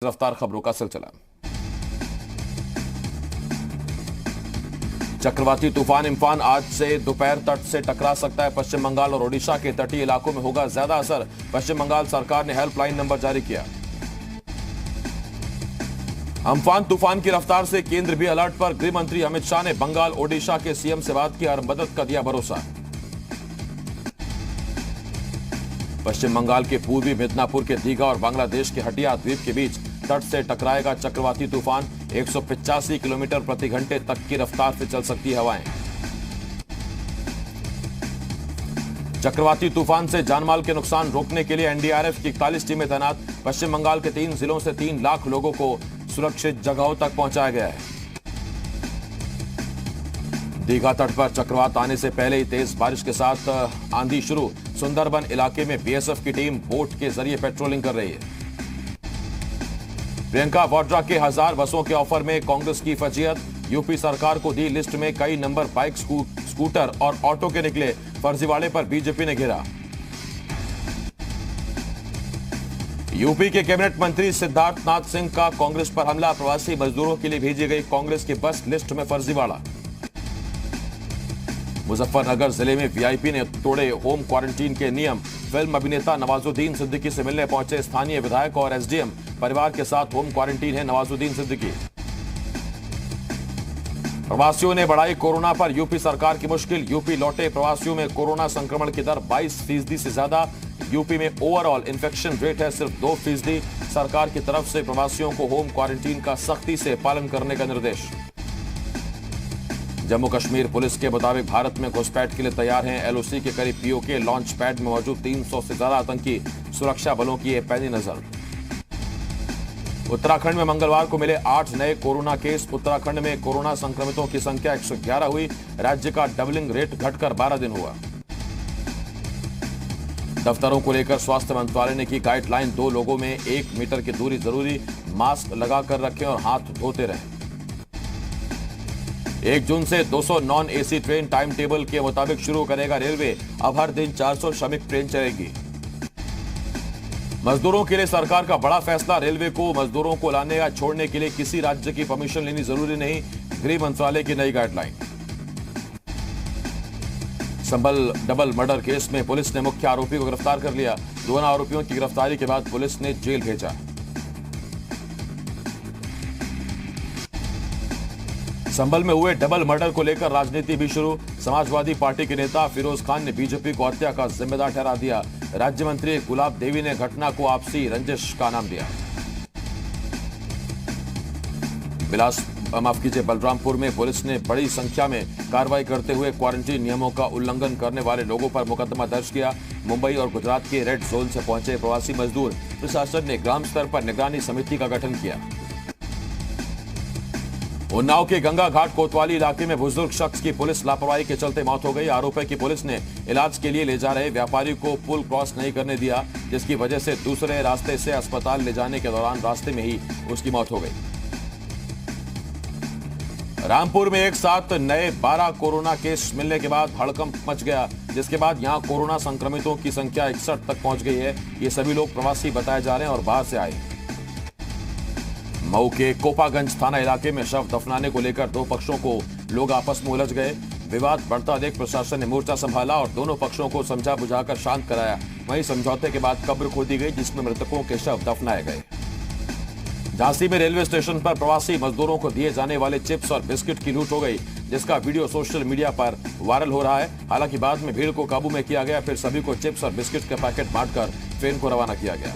रफ्तार खबरों का सिलसिला। चक्रवाती तूफान इम्फान आज से दोपहर तट से टकरा सकता है। पश्चिम बंगाल और ओडिशा के तटीय इलाकों में होगा ज्यादा असर। पश्चिम बंगाल सरकार ने हेल्पलाइन नंबर जारी किया। अम्फान तूफान की रफ्तार से केंद्र भी अलर्ट पर। गृह मंत्री अमित शाह ने बंगाल ओडिशा के सीएम से बात की और मदद का दिया भरोसा। पश्चिम बंगाल के पूर्वी मिदनापुर के दीघा और बांग्लादेश के हटिया द्वीप के बीच तट से टकराएगा चक्रवाती तूफान। 185 किलोमीटर प्रति घंटे तक की रफ्तार से चल सकती है हवाएं। चक्रवाती तूफान से जानमाल के नुकसान रोकने के लिए एनडीआरएफ की 41 टीमें तैनात। पश्चिम बंगाल के 3 जिलों से 3 लाख लोगों को सुरक्षित जगहों तक पहुंचाया गया है। दीघा तट पर चक्रवात आने से पहले ही तेज बारिश के साथ आंधी शुरू। सुंदरबन इलाके में बीएसएफ की टीम बोट के जरिए पेट्रोलिंग कर रही है। प्रियंका वाड्रा के 1000 बसों के ऑफर में कांग्रेस की फजीहत। यूपी सरकार को दी लिस्ट में कई नंबर बाइक, स्कूटर और ऑटो के निकले। फर्जीवाड़े पर बीजेपी ने घेरा। यूपी के कैबिनेट मंत्री सिद्धार्थनाथ सिंह का कांग्रेस पर हमला। प्रवासी मजदूरों के लिए भेजी गई कांग्रेस की बस लिस्ट में फर्जीवाड़ा। मुजफ्फरनगर जिले में वीआईपी ने तोड़े होम क्वारंटीन के नियम। फिल्म अभिनेता नवाजुद्दीन सिद्दीकी से मिलने पहुंचे स्थानीय विधायक और एसडीएम। परिवार के साथ होम क्वारंटीन है नवाजुद्दीन सिद्दीकी। प्रवासियों ने बढ़ाई कोरोना पर यूपी सरकार की मुश्किल। यूपी लौटे प्रवासियों में कोरोना संक्रमण की दर 22% से ज्यादा। यूपी में ओवरऑल इन्फेक्शन रेट है सिर्फ 2%। सरकार की तरफ से प्रवासियों को होम क्वारंटीन का सख्ती से पालन करने का निर्देश। जम्मू कश्मीर पुलिस के मुताबिक भारत में घुसपैठ के लिए तैयार हैं। एलओसी के करीब पीओके लॉन्च पैड में मौजूद 300 से ज्यादा आतंकी। सुरक्षा बलों की पैनी नजर। उत्तराखंड में मंगलवार को मिले 8 नए कोरोना केस। उत्तराखंड में कोरोना संक्रमितों की संख्या 111 हुई। राज्य का डबलिंग रेट घटकर 12 दिन हुआ। दफ्तरों को लेकर स्वास्थ्य मंत्रालय ने की गाइडलाइन। 2 लोगों में 1 मीटर की दूरी जरूरी। मास्क लगाकर रखें और हाथ धोते रहें। 1 जून से 200 non AC train time table के मुताबिक शुरू करेगा रेलवे। अब हर दिन 400 श्रमिक ट्रेन चलेगी। मजदूरों के लिए सरकार का बड़ा फैसला। रेलवे को मजदूरों को लाने या छोड़ने के लिए किसी राज्य की परमिशन लेनी जरूरी नहीं। गृह मंत्रालय की नई गाइडलाइन। संभल डबल मर्डर केस में पुलिस ने मुख्य आरोपी को गिरफ्तार कर लिया। दोनों आरोपियों की गिरफ्तारी के बाद पुलिस ने जेल भेजा। संभल में हुए डबल मर्डर को लेकर राजनीति भी शुरू। समाजवादी पार्टी के नेता फिरोज खान ने बीजेपी को हत्या का जिम्मेदार ठहरा दिया। राज्य मंत्री गुलाब देवी ने घटना को आपसी रंजिश का नाम दिया। बलरामपुर में पुलिस ने बड़ी संख्या में कार्रवाई करते हुए क्वारंटीन नियमों का उल्लंघन करने वाले लोगों पर मुकदमा दर्ज किया। मुंबई और गुजरात के रेड जोन से पहुंचे प्रवासी मजदूर। प्रशासन ने ग्राम स्तर पर निगरानी समिति का गठन किया। उन्नाव के गंगा घाट कोतवाली इलाके में बुजुर्ग शख्स की पुलिस लापरवाही के चलते मौत हो गई। आरोप है कि पुलिस ने इलाज के लिए ले जा रहे व्यापारी को पुल क्रॉस नहीं करने दिया, जिसकी वजह से दूसरे रास्ते से अस्पताल ले जाने के दौरान रास्ते में ही उसकी मौत हो गई। रामपुर में एक साथ नए 12 कोरोना केस मिलने के बाद हड़कंप मच गया, जिसके बाद यहां कोरोना संक्रमितों की संख्या 61 तक पहुंच गई है। ये सभी लोग प्रवासी बताए जा रहे हैं और बाहर से आए। मऊ के कोपागंज थाना इलाके में शव दफनाने को लेकर 2 पक्षों को लोग आपस में उलझ गए। विवाद बढ़ता देख प्रशासन ने मोर्चा संभाला और दोनों पक्षों को समझा बुझाकर शांत कराया। वहीं समझौते के बाद कब्र खोदी गई, जिसमें मृतकों के शव दफनाए गए। झांसी में रेलवे स्टेशन पर प्रवासी मजदूरों को दिए जाने वाले चिप्स और बिस्किट की लूट हो गई, जिसका वीडियो सोशल मीडिया पर वायरल हो रहा है। हालांकि बाद में भीड़ को काबू में किया गया। फिर सभी को चिप्स और बिस्किट के पैकेट बांटकर ट्रेन को रवाना किया गया।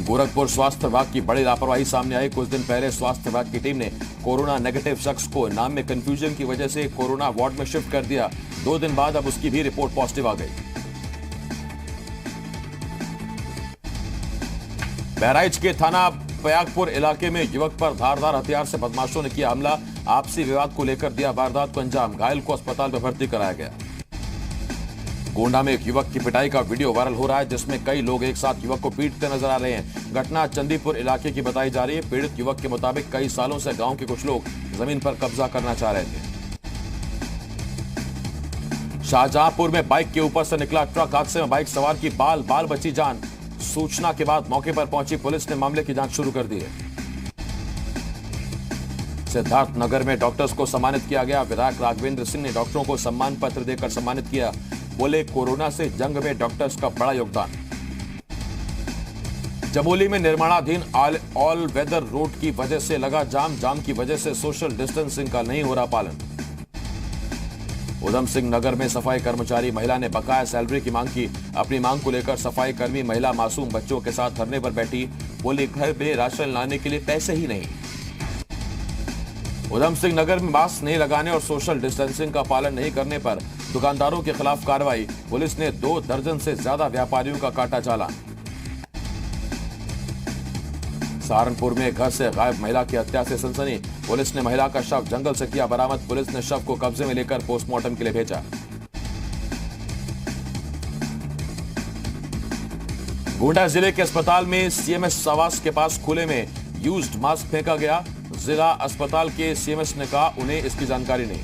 गोरखपुर स्वास्थ्य विभाग की बड़ी लापरवाही सामने आई। कुछ दिन पहले स्वास्थ्य विभाग की टीम ने कोरोना नेगेटिव शख्स को नाम में कंफ्यूजन की वजह से कोरोना वार्ड में शिफ्ट कर दिया। 2 दिन बाद अब उसकी भी रिपोर्ट पॉजिटिव आ गई। बहराइच के थाना पयागपुर इलाके में युवक पर धारदार हथियार से बदमाशों ने किया हमला। आपसी विवाद को लेकर दिया वारदात को अंजाम। घायल को अस्पताल में भर्ती कराया गया। गोंडा में एक युवक की पिटाई का वीडियो वायरल हो रहा है, जिसमें कई लोग एक साथ युवक को पीटते नजर आ रहे हैं। घटना चंदीपुर इलाके की बताई जा रही है। पीड़ित युवक के मुताबिक कई सालों से गांव के कुछ लोग जमीन पर कब्जा करना चाह रहे थे। शाहजहांपुर में बाइक के ऊपर से निकला ट्रक हादसे में बाइक सवार की बाल बाल बची जान। सूचना के बाद मौके पर पहुंची पुलिस ने मामले की जांच शुरू कर दी है। सिद्धार्थ नगर में डॉक्टर्स को सम्मानित किया गया। विधायक राघवेंद्र सिंह ने डॉक्टरों को सम्मान पत्र देकर सम्मानित किया। बोले, कोरोना से जंग में डॉक्टर्स का बड़ा योगदान। चमोली में निर्माणाधीन ऑल वेदर रोड की वजह से लगा जाम की वजह से सोशल डिस्टेंसिंग का नहीं हो रहा पालन। उधम सिंह नगर में सफाई कर्मचारी महिला ने बकाया सैलरी की मांग की। अपनी मांग को लेकर सफाई कर्मी महिला मासूम बच्चों के साथ धरने पर बैठी। बोली, घर में राशन लाने के लिए पैसे ही नहीं। उधम सिंह नगर में मास्क नहीं लगाने और सोशल डिस्टेंसिंग का पालन नहीं करने पर दुकानदारों के खिलाफ कार्रवाई। पुलिस ने 2 दर्जन से ज्यादा व्यापारियों का काटा चालान। सहारनपुर में घर से गायब महिला की हत्या से सनसनी। पुलिस ने महिला का शव जंगल से किया बरामद। पुलिस ने शव को कब्जे में लेकर पोस्टमार्टम के लिए भेजा। गोंडा जिले के अस्पताल में सीएमएस आवास के पास खुले में यूज्ड मास्क फेंका गया। जिला अस्पताल के सीएमएस ने कहा उन्हें इसकी जानकारी नहीं।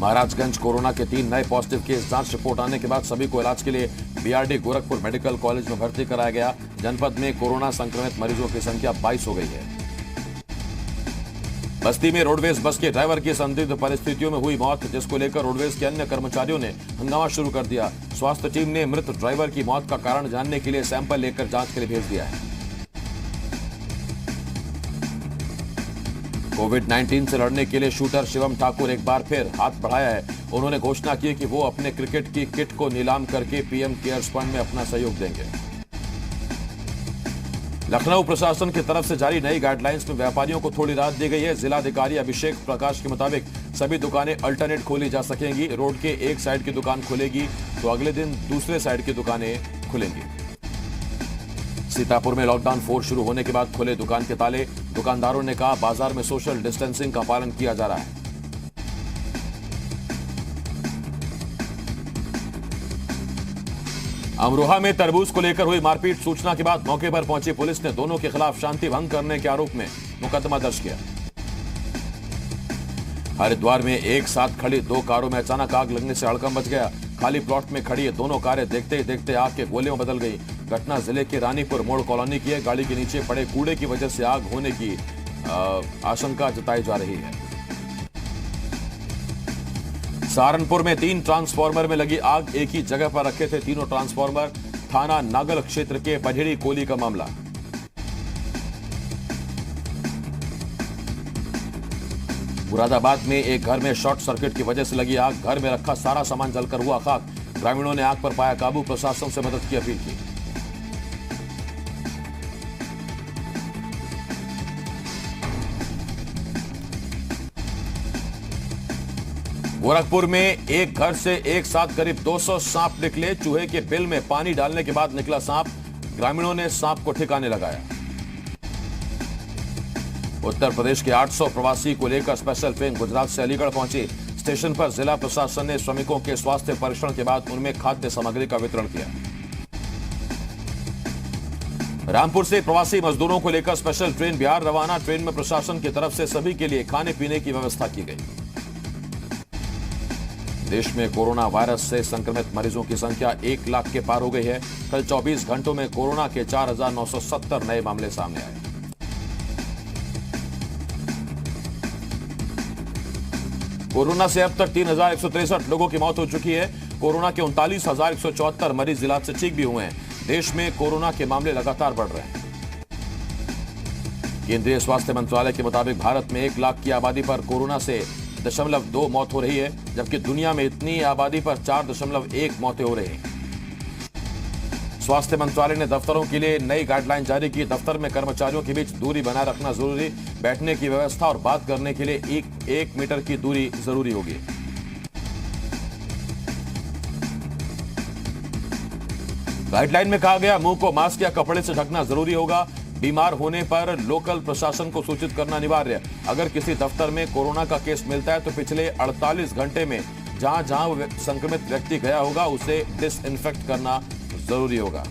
महाराजगंज कोरोना के 3 नए पॉजिटिव केस। जांच रिपोर्ट आने के बाद सभी को इलाज के लिए बीआरडी गोरखपुर मेडिकल कॉलेज में भर्ती कराया गया। जनपद में कोरोना संक्रमित मरीजों की संख्या 22 हो गई है। बस्ती में रोडवेज बस के ड्राइवर की संदिग्ध परिस्थितियों में हुई मौत, जिसको लेकर रोडवेज के अन्य कर्मचारियों ने हंगामा शुरू कर दिया। स्वास्थ्य टीम ने मृत ड्राइवर की मौत का कारण जानने के लिए सैंपल लेकर जांच के लिए भेज दिया है। कोविड-19 से लड़ने के लिए शूटर शिवम ठाकुर एक बार फिर हाथ बढ़ाया है। उन्होंने घोषणा की कि वो अपने क्रिकेट की किट को नीलाम करके पीएम केयर्स फंड में अपना सहयोग देंगे। लखनऊ प्रशासन की तरफ से जारी नई गाइडलाइंस में व्यापारियों को थोड़ी राहत दी गई है। जिलाधिकारी अभिषेक प्रकाश के मुताबिक सभी दुकानें अल्टरनेट खोली जा सकेंगी। रोड के एक साइड की दुकान खुलेगी तो अगले दिन दूसरे साइड की दुकानें खुलेंगी। सीतापुर में लॉकडाउन 4 शुरू होने के बाद खुले दुकान के ताले। दुकानदारों ने कहा बाजार में सोशल डिस्टेंसिंग का पालन किया जा रहा है। अमरोहा में तरबूज को लेकर हुई मारपीट। सूचना के बाद मौके पर पहुंची पुलिस ने दोनों के खिलाफ शांति भंग करने के आरोप में मुकदमा दर्ज किया। हरिद्वार में एक साथ खड़ी 2 कारों में अचानक आग लगने से हड़कंप मच गया। खाली प्लॉट में खड़ी ये दोनों कारें देखते ही देखते आग के गोले में बदल गई। घटना जिले के रानीपुर मोड़ कॉलोनी की है। गाड़ी के नीचे पड़े कूड़े की वजह से आग होने की आशंका जताई जा रही है। सहारनपुर में 3 ट्रांसफार्मर में लगी आग। एक ही जगह पर रखे थे तीनों ट्रांसफार्मर। थाना नागल क्षेत्र के बझेड़ी कोली का मामला। मुरादाबाद में एक घर में शॉर्ट सर्किट की वजह से लगी आग। घर में रखा सारा सामान जलकर हुआ खाक। ग्रामीणों ने आग पर पाया काबू। प्रशासन से मदद की अपील की। गोरखपुर में एक घर से एक साथ करीब 200 सांप निकले। चूहे के बिल में पानी डालने के बाद निकला सांप। ग्रामीणों ने सांप को ठिकाने लगाया। उत्तर प्रदेश के 800 प्रवासी को लेकर स्पेशल ट्रेन गुजरात से अलीगढ़ पहुंची। स्टेशन पर जिला प्रशासन ने श्रमिकों के स्वास्थ्य परीक्षण के बाद उनमें खाद्य सामग्री का वितरण किया। रामपुर से प्रवासी मजदूरों को लेकर स्पेशल ट्रेन बिहार रवाना। ट्रेन में प्रशासन की तरफ से सभी के लिए खाने पीने की व्यवस्था की गई। देश में कोरोना वायरस से संक्रमित मरीजों की संख्या 1 लाख के पार हो गई है। कल 24 घंटों में कोरोना के 4,970 नए मामले सामने आए। कोरोना से अब तक 3,163 लोगों की मौत हो चुकी है। कोरोना के 39,174 मरीज इलाज से ठीक भी हुए हैं। देश में कोरोना के मामले लगातार बढ़ रहे हैं। केंद्रीय स्वास्थ्य मंत्रालय के मुताबिक भारत में 1 लाख की आबादी पर कोरोना से 0.2 मौत हो रही है, जबकि दुनिया में इतनी आबादी पर 4.1 मौतें हो रही हैं। स्वास्थ्य मंत्रालय ने दफ्तरों के लिए नई गाइडलाइन जारी की। दफ्तर में कर्मचारियों के बीच दूरी बनाए रखना जरूरी। बैठने की व्यवस्था और बात करने के लिए 1 मीटर की दूरी जरूरी होगी। गाइडलाइन में कहा गया मुंह को मास्क या कपड़े से ढकना जरूरी होगा। बीमार होने पर लोकल प्रशासन को सूचित करना अनिवार्य। अगर किसी दफ्तर में कोरोना का केस मिलता है तो पिछले 48 घंटे में जहां जहां संक्रमित व्यक्ति गया होगा उसे डिसइंफेक्ट करना जरूरी होगा।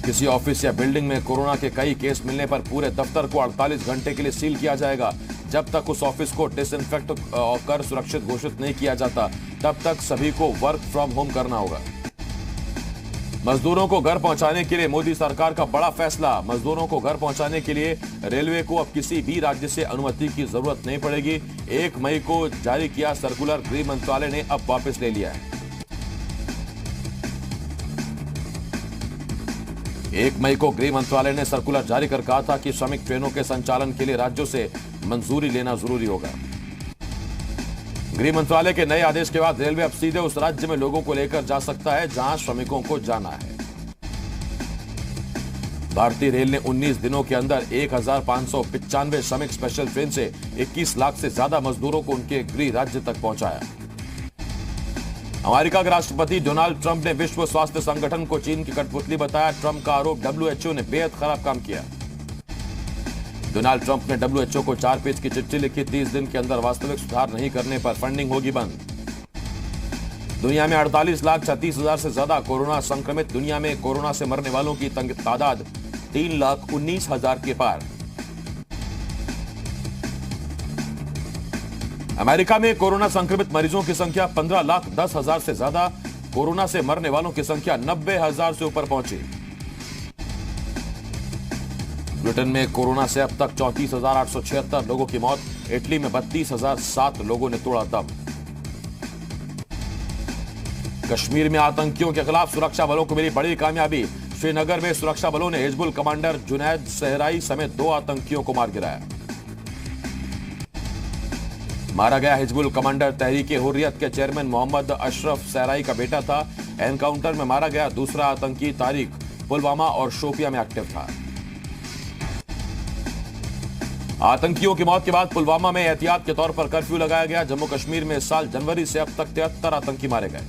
किसी ऑफिस या बिल्डिंग में कोरोना के कई केस मिलने पर पूरे दफ्तर को 48 घंटे के लिए सील किया जाएगा। जब तक उस ऑफिस को डिसइंफेक्ट कर सुरक्षित घोषित नहीं किया जाता तब तक सभी को वर्क फ्रॉम होम करना होगा। मजदूरों को घर पहुंचाने के लिए मोदी सरकार का बड़ा फैसला। मजदूरों को घर पहुंचाने के लिए रेलवे को अब किसी भी राज्य से अनुमति की जरूरत नहीं पड़ेगी। 1 मई को जारी किया सर्कुलर गृह मंत्रालय ने अब वापस ले लिया है। 1 मई को गृह मंत्रालय ने सर्कुलर जारी कर कहा था कि श्रमिक ट्रेनों के संचालन के लिए राज्यों से मंजूरी लेना जरूरी होगा। गृह मंत्रालय के नए आदेश के बाद रेलवे अब सीधे उस राज्य में लोगों को लेकर जा सकता है जहां श्रमिकों को जाना है। भारतीय रेल ने 19 दिनों के अंदर 1595 श्रमिक स्पेशल ट्रेन से 21 लाख से ज्यादा मजदूरों को उनके गृह राज्य तक पहुंचाया। अमेरिका के राष्ट्रपति डोनाल्ड ट्रंप ने विश्व स्वास्थ्य संगठन को चीन की कठपुतली बताया। ट्रंप का आरोप, WHO ने बेहद खराब काम किया। डोनाल्ड ट्रंप ने WHO को 4 पेज की चिट्ठी लिखी। 30 दिन के अंदर वास्तविक सुधार नहीं करने पर फंडिंग होगी बंद। दुनिया में 48,36,000 से ज्यादा कोरोना संक्रमित। दुनिया में कोरोना से मरने वालों की तादाद 3,19,000 के पार। अमेरिका में कोरोना संक्रमित मरीजों की संख्या 15,10,000 से ज्यादा। कोरोना से मरने वालों की संख्या 90,000 से ऊपर पहुंची। ब्रिटेन में कोरोना से अब तक 34,876 लोगों की मौत। इटली में 32,007 लोगों ने तोड़ा दम। कश्मीर में आतंकियों के खिलाफ सुरक्षा बलों को मिली बड़ी कामयाबी। श्रीनगर में सुरक्षा बलों ने हिजबुल कमांडर जुनैद सहराई समेत 2 आतंकियों को मार गिराया। मारा गया हिजबुल कमांडर तहरीके हुर्रियत के चेयरमैन मोहम्मद अशरफ सहराई का बेटा था। एनकाउंटर में मारा गया दूसरा आतंकी तारिक पुलवामा और शोपिया में एक्टिव था। आतंकियों की मौत के बाद पुलवामा में एहतियात के तौर पर कर्फ्यू लगाया गया। जम्मू कश्मीर में इस साल जनवरी से अब तक 73 आतंकी मारे गए।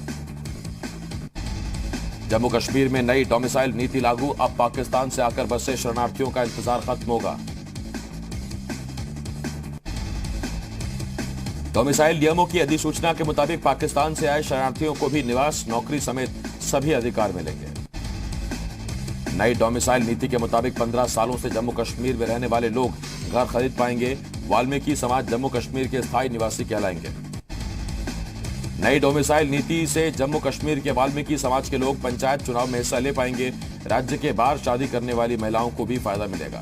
जम्मू कश्मीर में नई डोमिसाइल नीति लागू। अब पाकिस्तान से आकर बसे शरणार्थियों का इंतजार खत्म होगा। डोमिसाइल नियमों की अधिसूचना के मुताबिक पाकिस्तान से आए शरणार्थियों को भी निवास, नौकरी समेत सभी अधिकार मिलेंगे। नई डोमिसाइल नीति के मुताबिक 15 सालों से जम्मू कश्मीर में रहने वाले लोग घर खरीद पाएंगे। वाल्मीकि समाज जम्मू कश्मीर के स्थायी निवासी कहलाएंगे। नई डोमिसाइल नीति से जम्मू कश्मीर के वाल्मीकि समाज के लोग पंचायत चुनाव में हिस्सा ले पाएंगे। राज्य के बाहर शादी करने वाली महिलाओं को भी फायदा मिलेगा।